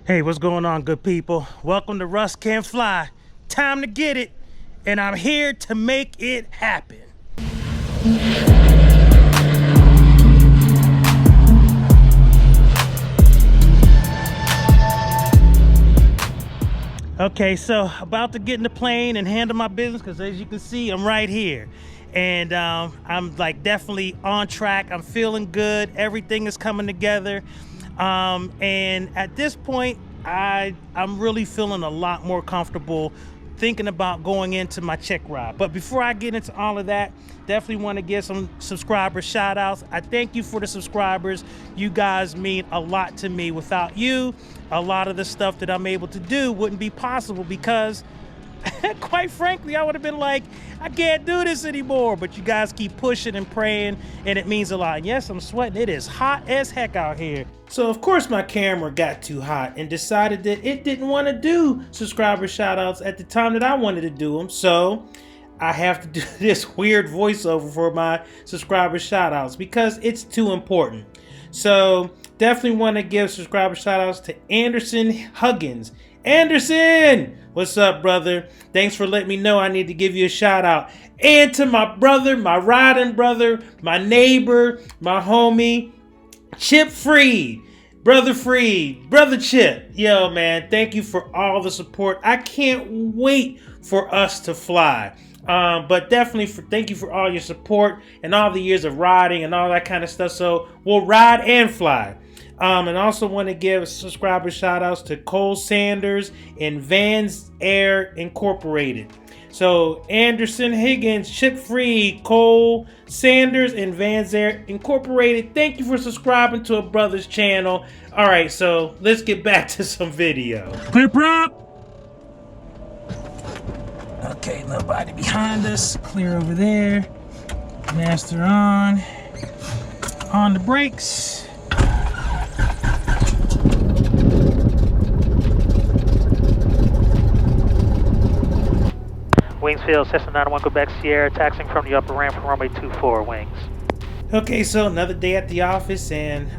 Hey, what's going on, good people? Welcome to Russ Can't Fly. Time to get it, and I'm here to make it happen. Okay, so about to get in the plane and handle my business, because as you can see, I'm right here. And I'm like definitely on track. I'm feeling good. Everything is coming together. And at this point, I'm really feeling a lot more comfortable thinking about going into my check ride. But before I get into all of that, definitely want to give some subscriber shout outs. I thank you for the subscribers. You guys mean a lot to me. Without you, a lot of the stuff that I'm able to do wouldn't be possible, because quite frankly, I would have been like, I can't do this anymore. But you guys keep pushing and praying, and it means a lot. And yes, I'm sweating. It is hot as heck out here. So of course my camera got too hot and decided that it didn't want to do subscriber shout outs at the time that I wanted to do them. So I have to do this weird voiceover for my subscriber shout outs because it's too important. So definitely want to give subscriber shout outs to Anderson Huggins. Anderson, what's up, brother? Thanks for letting me know I need to give you a shout out. And to my brother, my riding brother, my neighbor, my homie, Chip Freed. Brother Chip. Yo, man, thank you for all the support. I can't wait for us to fly. But definitely thank you for all your support and all the years of riding and all that kind of stuff. So we'll ride and fly. And also want to give subscriber shout outs to Cole Sanders and Vans Air Incorporated. So Anderson Higgins, Chip Free, Cole Sanders, and Vans Air Incorporated, thank you for subscribing to a brother's channel. All right, so let's get back to some video. Clear prop. Okay, nobody behind us. Clear over there. Master on. On the brakes. Wingsfield, Cessna 901 Quebec Sierra, taxiing from the upper ramp from runway 24, wings. Okay, so another day at the office, and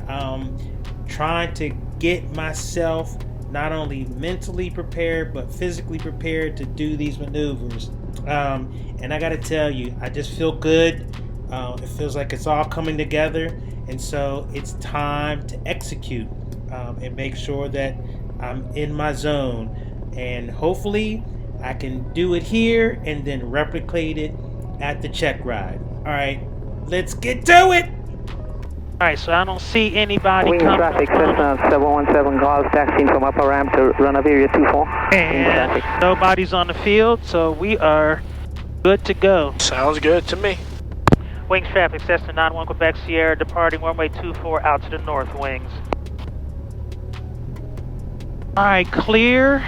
trying to get myself not only mentally prepared but physically prepared to do these maneuvers. And I gotta tell you, I just feel good. It feels like it's all coming together, and so it's time to execute and make sure that I'm in my zone, and hopefully I can do it here and then replicate it at the check ride. All right, let's get to it. All right, so I don't see anybody Wing coming. traffic, Cessna 717 Golf, taxiing from upper ramp to run up area 24. And nobody's on the field, so we are good to go. Sounds good to me. Wings traffic, Cessna 91 Quebec Sierra, departing runway 24 out to the north, wings. All right, clear.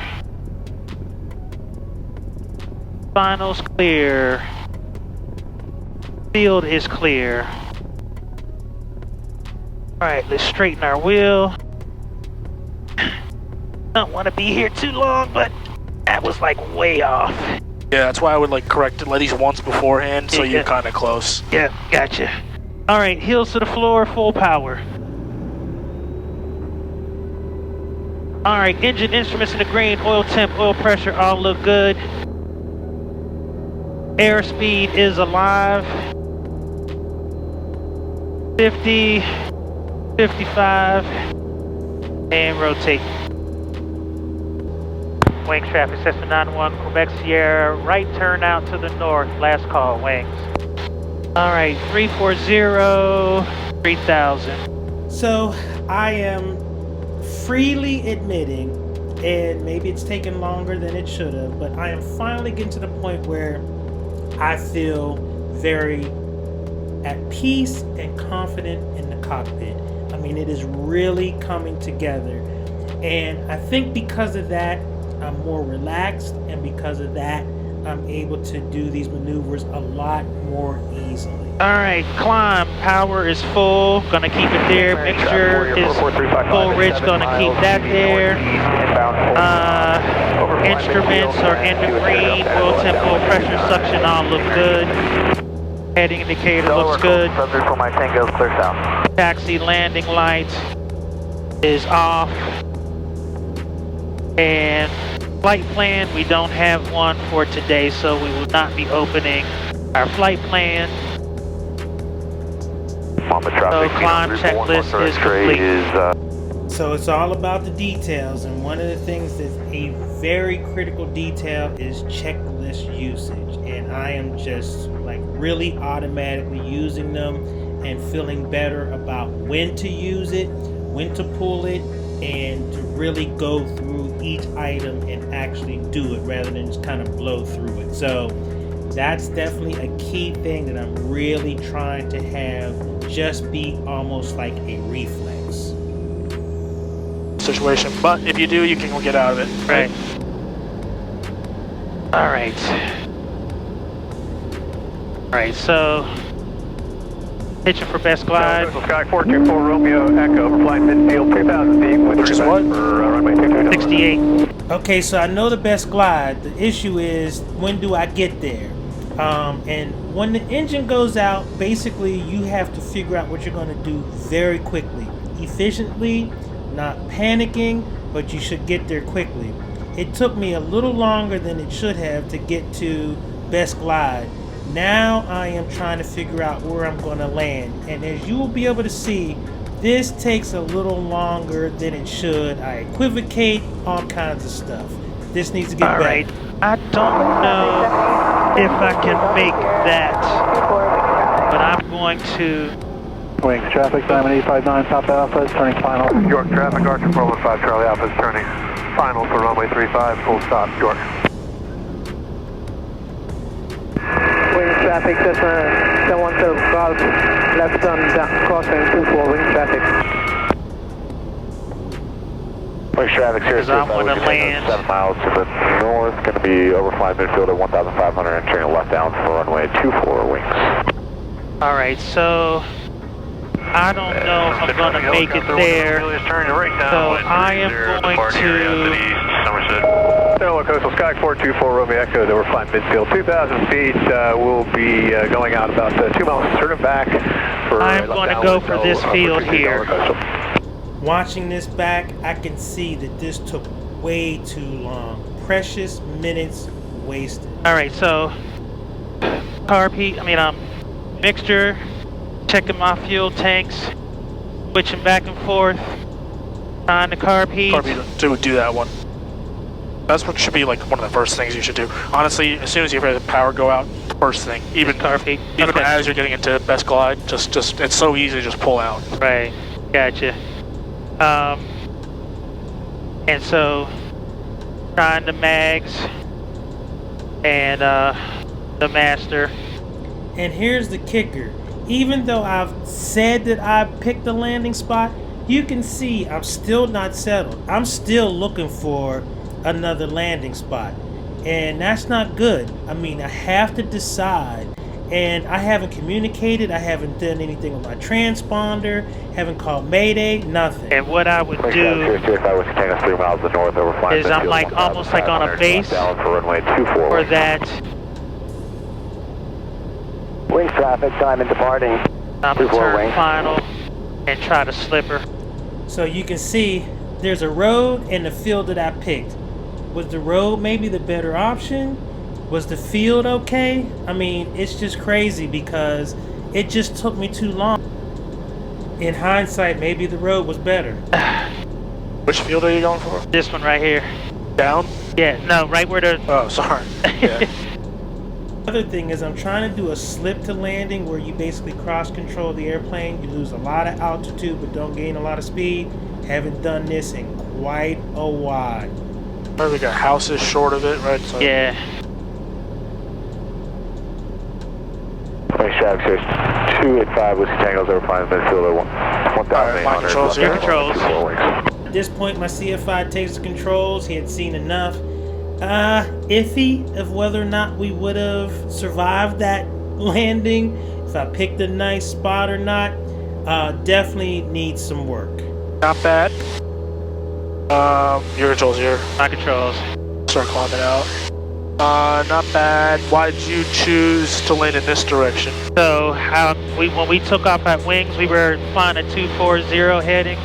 Finals clear. Field is clear. All right, let's straighten our wheel. Don't want to be here too long, but that was like way off. Yeah, that's why I would like correct it at least once beforehand, so you're kind of close. Yeah, gotcha. All right, heels to the floor, full power. All right, engine instruments in the green, oil temp, oil pressure, all look good. Airspeed is alive. 50, 55, and rotate. Wings traffic, Cessna 91 Quebec Sierra, right turn out to the north, last call, wings. All right, 340, 3000. So I am freely admitting, and maybe it's taken longer than it should have, but I am finally getting to the point where I feel very at peace and confident in the cockpit. I mean, it is really coming together. And I think because of that, I'm more relaxed. And because of that, I'm able to do these maneuvers a lot more easily. All right, climb. Power is full. Gonna keep it there. Mixture is full rich. Gonna keep that there. Instruments are in the green. Oil temp, oil pressure, suction all look good. Heading indicator looks good. Taxi landing light is off. And flight plan, we don't have one for today, so we will not be opening our flight plan. On the traffic, So climb checklist is complete. So it's all about the details, and one of the things that's a very critical detail is checklist usage. And I am just like really automatically using them and feeling better about when to use it, when to pull it, and to really go through each item and actually do it rather than just kind of blow through it. So that's definitely a key thing that I'm really trying to have just be almost like a reflex situation. But if you do, you can get out of it. Right. All right. All right, so pitching for best glide. Sky 424 Romeo Echo for flight midfield 3,000 feet with Which is what? for runway 22. 68. Okay, so I know the best glide. The issue is, when do I get there? And when the engine goes out, basically you have to figure out what you're going to do very quickly, efficiently, not panicking, but you should get there quickly. It took me a little longer than it should have to get to best glide. Now I am trying to figure out where I'm going to land, and as you will be able to see, this takes a little longer than it should. I equivocate, all kinds of stuff. This needs to get better. All right. I don't know if I can make that, but I'm going to. Wings traffic, Diamond 859, Papa Alpha is turning final. York traffic, Archer 415 Charlie Alpha is turning final for runway 35, full stop, York. Wings traffic, Cessna 717 Golf, left on crossing 24, wings traffic. Wings traffic, here Because I'm going to land 7 miles to the north, going to be overfly midfield at 1,500, entering left down for runway 24 wings. All right, so I don't know if I'm going to make it there, so I am going to. So, Coastal Sky 424 Romeo Echo, that we're flying midfield 2,000 feet. We'll be going out about 2 miles, turn it back. I'm going to go for this field here. Watching this back, I can see that this took way too long. Precious minutes wasted. All right, so mixture, checking my fuel tanks, switching back and forth, trying to carb heat. Do that one. That's what should be like one of the first things you should do. Honestly, as soon as you hear the power go out, first thing, even carb heat. Even Okay. as you're getting into best glide, just it's so easy to just pull out. Right, gotcha. And so trying the mags and the master. And here's the kicker. Even though I've said that I picked the landing spot, you can see I'm still not settled. I'm still looking for another landing spot. And that's not good. I mean, I have to decide. And I haven't communicated. I haven't done anything with my transponder. Haven't called Mayday. Nothing. And what I would do is I'm like almost like on a base for that. Wings traffic, time in departing. I'm going to turn final and try to slip her. So you can see there's a road and the field that I picked. Was the road maybe the better option? Was the field okay? I mean, it's just crazy because it just took me too long. In hindsight, maybe the road was better. Which field are you going for? This one right here. Down? Yeah, no, right where the... Oh, sorry. Yeah. Other thing is I'm trying to do a slip to landing where you basically cross control the airplane. You lose a lot of altitude but don't gain a lot of speed. Haven't done this in quite a while. Remember we got houses short of it, right? So Yeah. Wings traffic, here's 285 Whiskey Tango's over flying midfield at 1,800. controls here. Controls. At this point, my CFI takes the controls. He had seen enough. Iffy of whether or not we would have survived that landing, if I picked a nice spot or not. Definitely needs some work. not bad. Your controls here. My controls. Start climbing out. Not bad. Why did you choose to land in this direction? So when we took off at wings, we were flying a 240 heading.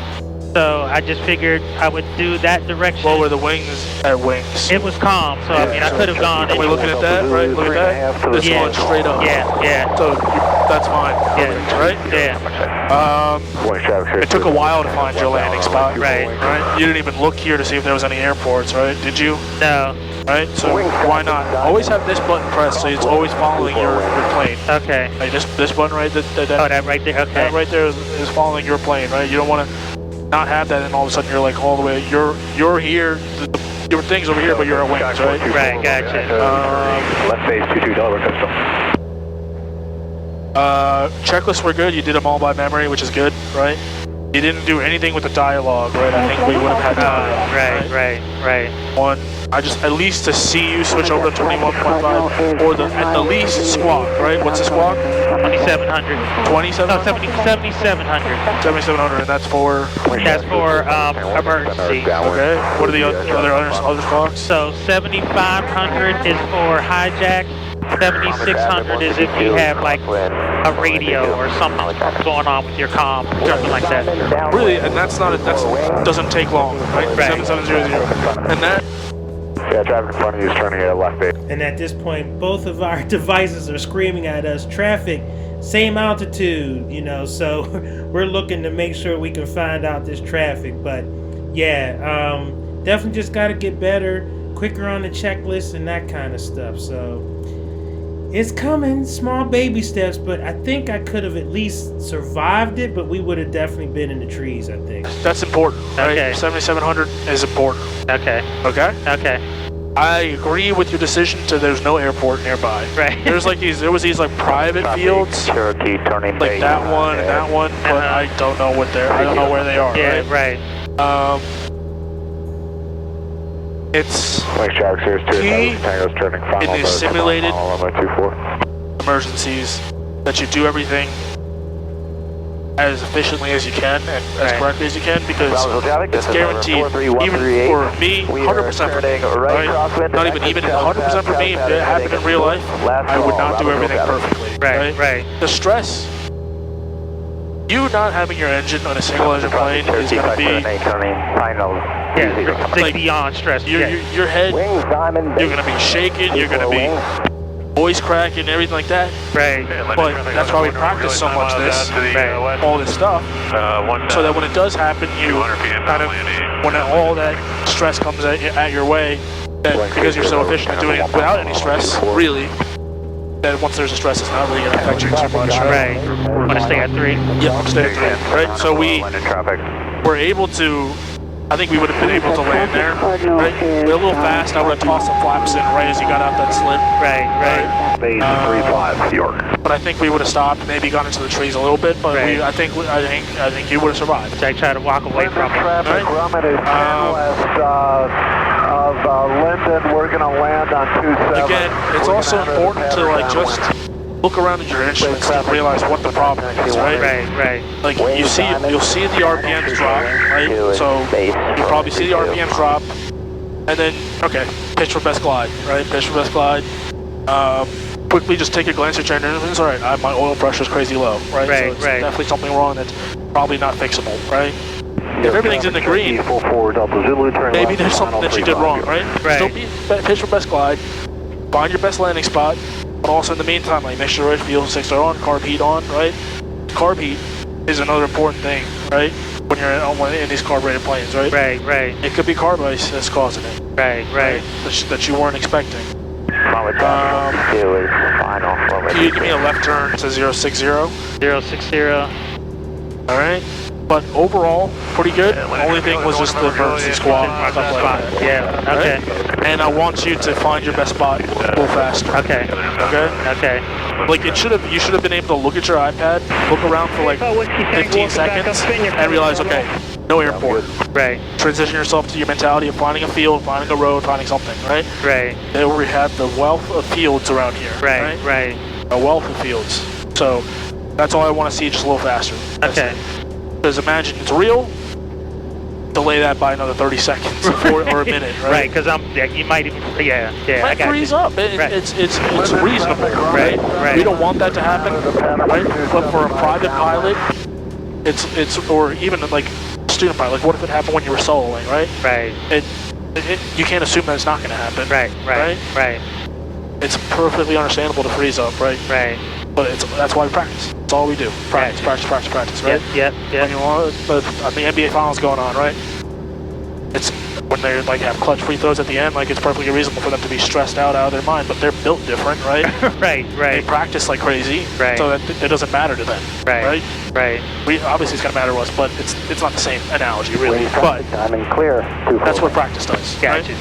So I just figured I would do that direction. What were the wings at wings? It was calm, so I mean I could have gone. Are we looking at that, right? Look at that. This one straight up. Yeah. So that's fine. Yeah. Right? Yeah. It took a while to find your landing spot. Right. You didn't even look here to see if there was any airports, right? Did you? No. Right? So why not? Always have this button pressed so it's always following your plane. Okay. Like this button right there. Oh, that right there. Okay. That right there is following your plane, right? You don't want to not have that, and all of a sudden you're like all the way. You're here. Your thing's over here, but you're at wings, right? Right. Gotcha. Left base 22 Delaware Coastal. Checklists were good. You did them all by memory, which is good, right? You didn't do anything with the dialogue, right? I think we would have had dialogue. Right. One, I just at least to see you switch over to 21.5, or at the least squawk, right? What's the squawk? 2700. 27? No, 7700. 7700, and that's for? That's for emergency. Okay. What are the other squawks? So 7500 is for hijack. 7600 is if you have like a radio or something going on with your comm, something like that. Really, and that doesn't take long, right? 7700, and that. Yeah, traffic in front of you is turning at left base. And at this point, both of our devices are screaming at us, traffic, same altitude, you know, so we're looking to make sure we can find out this traffic. But yeah, definitely just got to get better, quicker on the checklist and that kind of stuff. So it's coming, small baby steps, but I think I could have at least survived it, but we would have definitely been in the trees, I think. That's important, right? Okay. 7700 is important. Okay. Okay? I agree with your decision to there's no airport nearby. Right. There was these like private fields, Cherokee turning like that one and that one, but I don't know I don't know where they are. Yeah, right. It's key in these simulated emergencies that you do everything as efficiently as you can and as correctly as you can, because it's guaranteed, even for me, 100% for me, right? Not even 100% for me, if it happened in real life, I would not do everything perfectly, Right. The stress, you not having your engine on a single engine plane is going to be, like beyond stress. your head, you're going to be shaking, you're going to be voice cracking, everything like that. Right. But that's why we practice so much all this stuff, so that when it does happen, you kind of, when all that stress comes at your way, that because you're so efficient at doing it without any stress, really, that once there's a stress, it's not really going to affect you too much, right? Want to stay at 3? Yep, stay at 3, right? So we were able to, I think we would have been able to land there, right? We're a little fast. I would have tossed the flaps in right as you got out that slip. Right. Base 35, York. But I think we would have stopped, maybe gone into the trees a little bit, but I think you would have survived. I try to walk away from it. Traffic running west of Linden. We're going to land on 27. Again, it's also important to like just look around at your instruments and realize what the problem is, right? Right. Like you'll see the RPMs drop, right? So you'll probably see the RPMs drop, and then pitch for best glide, right? Pitch for best glide. Quickly just take a glance at your engine. It's all right. My oil pressure is crazy low, right? So it's definitely something wrong that's probably not fixable, right? If everything's in the green, maybe there's something that you did wrong, right? Still pitch for best glide. Find your best landing spot. But also in the meantime, like make sure the fuel sticks are on, carb heat on, right? Carb heat is another important thing, right? When you're in these carbureted planes, right? Right. It could be carb ice that's causing it. Right. That you weren't expecting. Can you give me a left turn to 060? 060. All right. But overall, pretty good. The only thing was just the emergency squawk, stuff like that. Yeah. Okay. Right? And I want you to find your best spot a little faster. Okay. Like you should have been able to look at your iPad, look around for like 15 seconds, and realize, okay, no airport. Right. Transition yourself to your mentality of finding a field, finding a road, finding something, right? Right. There we have the wealth of fields around here. Right. A wealth of fields. So that's all I want to see, just a little faster. Okay. Because imagine it's real, delay that by another 30 seconds or a minute, right? Right, because you might even, I got freeze you. up. It's reasonable, right? We don't want that to happen, right? But for a private pilot, it's or even like student pilot. Like, what if it happened when you were soloing, right? Right. You can't assume that it's not going to happen. Right. It's perfectly understandable to freeze up, right? Right. But that's why we practice. That's all we do. Practice, right? Yep. When you want, but the NBA finals going on, right? It's when they like have clutch free throws at the end, like it's perfectly reasonable for them to be stressed out of their mind, but they're built different, right? Right. They practice like crazy, right? So that it doesn't matter to them, right? We obviously it's gonna matter to us, but it's not the same analogy, really. But I'm in clear. that's what practice does. Gotcha.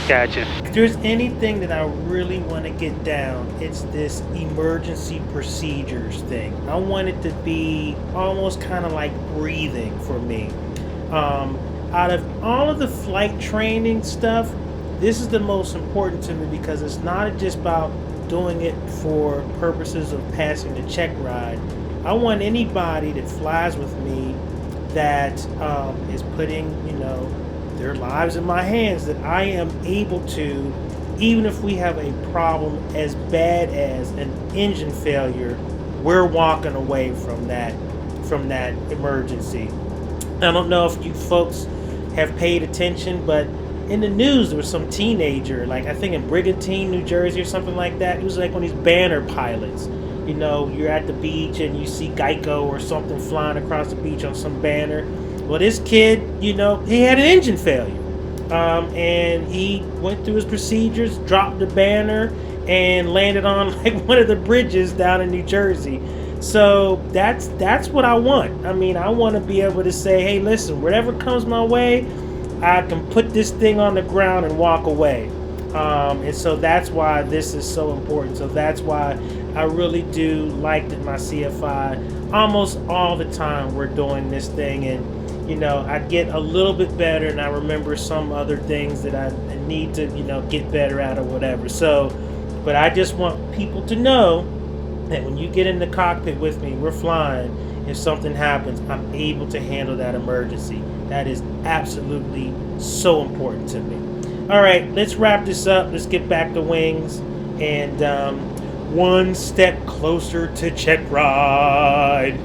If there's anything that I really want to get down, it's this emergency procedures thing. I want it to be almost kind of like breathing for me. Out of all of the flight training stuff, this is the most important to me because it's not just about doing it for purposes of passing the check ride. I want anybody that flies with me that is putting, their lives in my hands, that I am able to, even if we have a problem as bad as an engine failure, we're walking away from that emergency. I don't know if you folks have paid attention, but in the news there was some teenager, like I think in Brigantine, New Jersey or something like that. It was like one of these banner pilots. You're at the beach and you see Geico or something flying across the beach on some banner. Well, this kid, he had an engine failure. And he went through his procedures, dropped the banner, and landed on like one of the bridges down in New Jersey. So that's what I want. I mean, I want to be able to say, hey, listen, whatever comes my way, I can put this thing on the ground and walk away. And so that's why this is so important. So that's why I really do like that my CFI, almost all the time we're doing this thing. And, I get a little bit better and I remember some other things that I need to, get better at or whatever. So, but I just want people to know that when you get in the cockpit with me, we're flying, if something happens, I'm able to handle that emergency. That is absolutely so important to me. All right, let's wrap this up. Let's get back to wings and one step closer to check ride.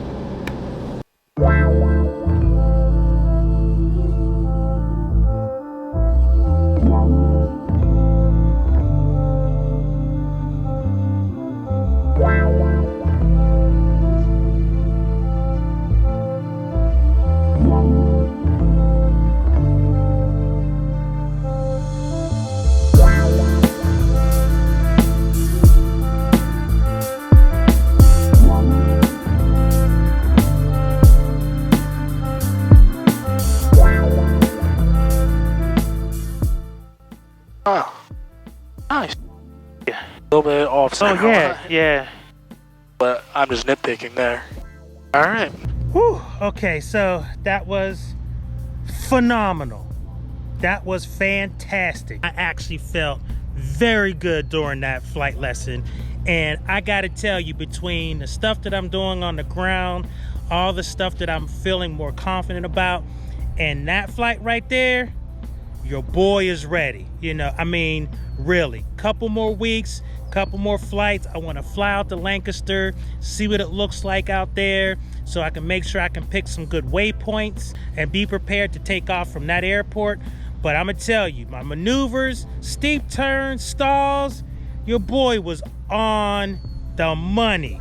Oh, nice. Yeah, a little bit off center. Oh yeah. But I'm just nitpicking there. All right. Whew. Okay, so that was phenomenal. That was fantastic. I actually felt very good during that flight lesson. And I gotta tell you, between the stuff that I'm doing on the ground, all the stuff that I'm feeling more confident about, and that flight right there, your boy is ready. Really, couple more weeks, couple more flights. I want to fly out to Lancaster, see what it looks like out there, so I can make sure I can pick some good waypoints and be prepared to take off from that airport. But I'm gonna tell you, my maneuvers, steep turns, stalls, your boy was on the money.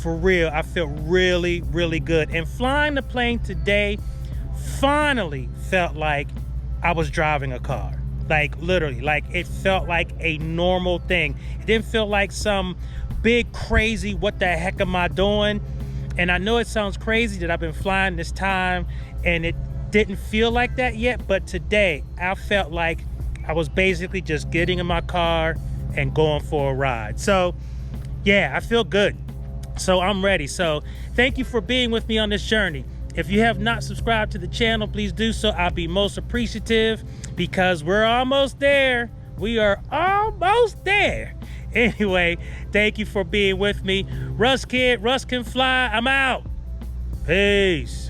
For real, I felt really, really good. And flying the plane today finally felt like I was driving a car. Like literally, like it felt like a normal thing. It didn't feel like some big crazy, what the heck am I doing? And I know it sounds crazy that I've been flying this time and it didn't feel like that yet, but today I felt like I was basically just getting in my car and going for a ride. So yeah, I feel good. So I'm ready. So thank you for being with me on this journey. If you have not subscribed to the channel, please do so. I'll be most appreciative because we're almost there. We are almost there. Anyway, thank you for being with me. Russ Kid, Russ Can Fly. I'm out. Peace.